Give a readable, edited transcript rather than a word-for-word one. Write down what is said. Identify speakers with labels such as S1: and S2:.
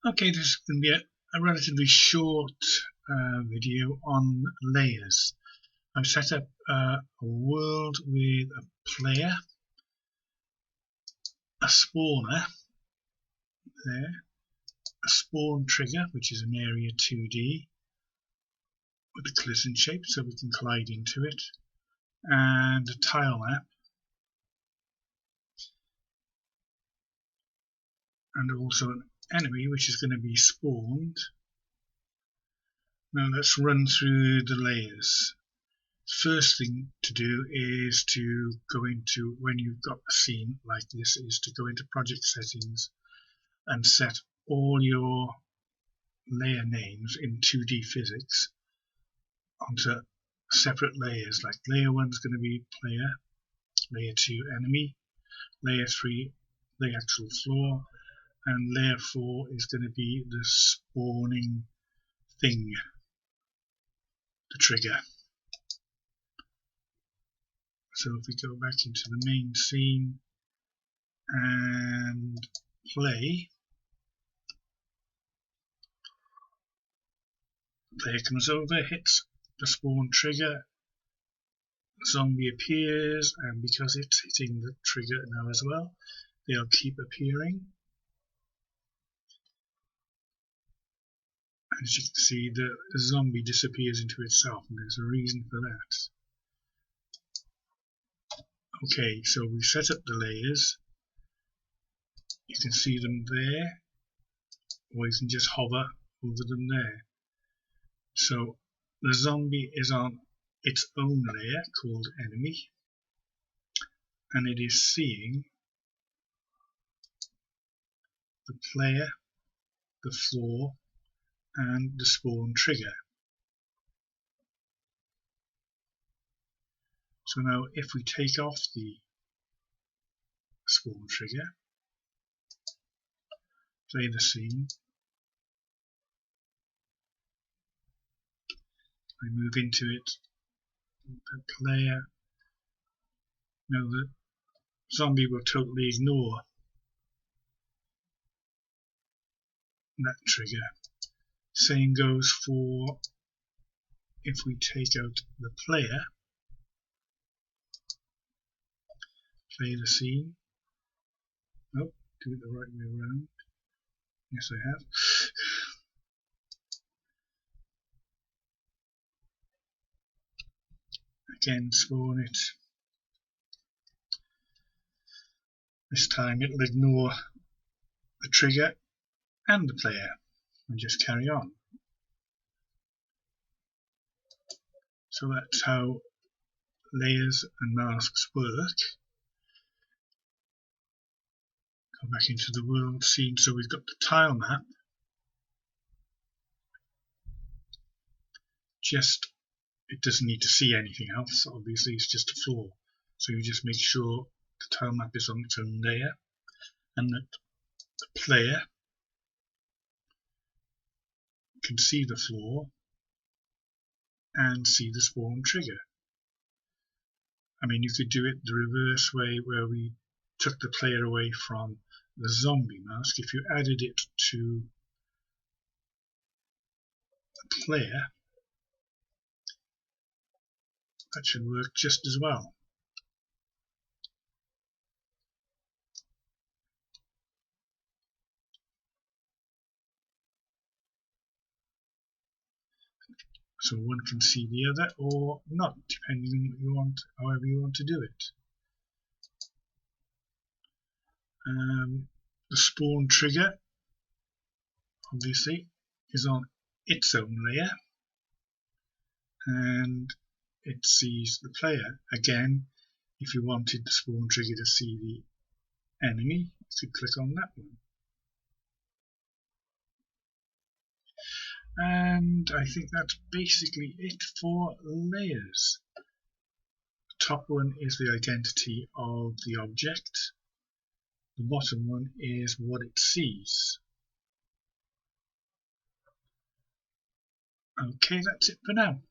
S1: Okay, this is going to be a relatively short video on layers. I've set up a world with a player, a spawner there, a spawn trigger, which is an area 2D with a collision shape so we can collide into it, and a tile map, and also an enemy which is going to be spawned. Now let's run through the layers. First thing to do is to go into, when you've got a scene like this, is to go into project settings and set all your layer names in 2D physics onto separate layers. Like layer 1 is going to be player, layer 2 enemy, layer 3 the actual floor, and layer 4 is going to be the spawning thing, the trigger. So if we go back into the main scene and play, player comes over, hits the spawn trigger, zombie appears, and because it's hitting the trigger now as well, they'll keep appearing. As you can see, the zombie disappears into itself, and there's a reason for that. Okay, so we set up the layers. You can see them there, or you can just hover over them there. So the zombie is on its own layer called enemy, and it is seeing the player, the floor, and the spawn trigger. So now if we take off the spawn trigger, play the scene, I move into it, the player, now the zombie will totally ignore that trigger. Same goes for if we take out the player, play the scene. Oh, do it the right way around. Yes, I have. Again, spawn it. This time it'll ignore the trigger and the player and just carry on. So that's how layers and masks work. Go back into the world scene, so we've got the tile map. It doesn't need to see anything else, obviously it's just a floor. So you just make sure the tile map is on its own layer and that the player can see the floor and see the spawn trigger. I mean, you could do it the reverse way, where we took the player away from the zombie mask. If you added it to the player, that should work just as well. So one can see the other or not, depending on what you want, however you want to do it. The spawn trigger, obviously, is on its own layer, and it sees the player. Again, if you wanted the spawn trigger to see the enemy, you could click on that one. And I think that's basically it for layers. The top one is the identity of the object. The bottom one is what it sees. Okay, that's it for now.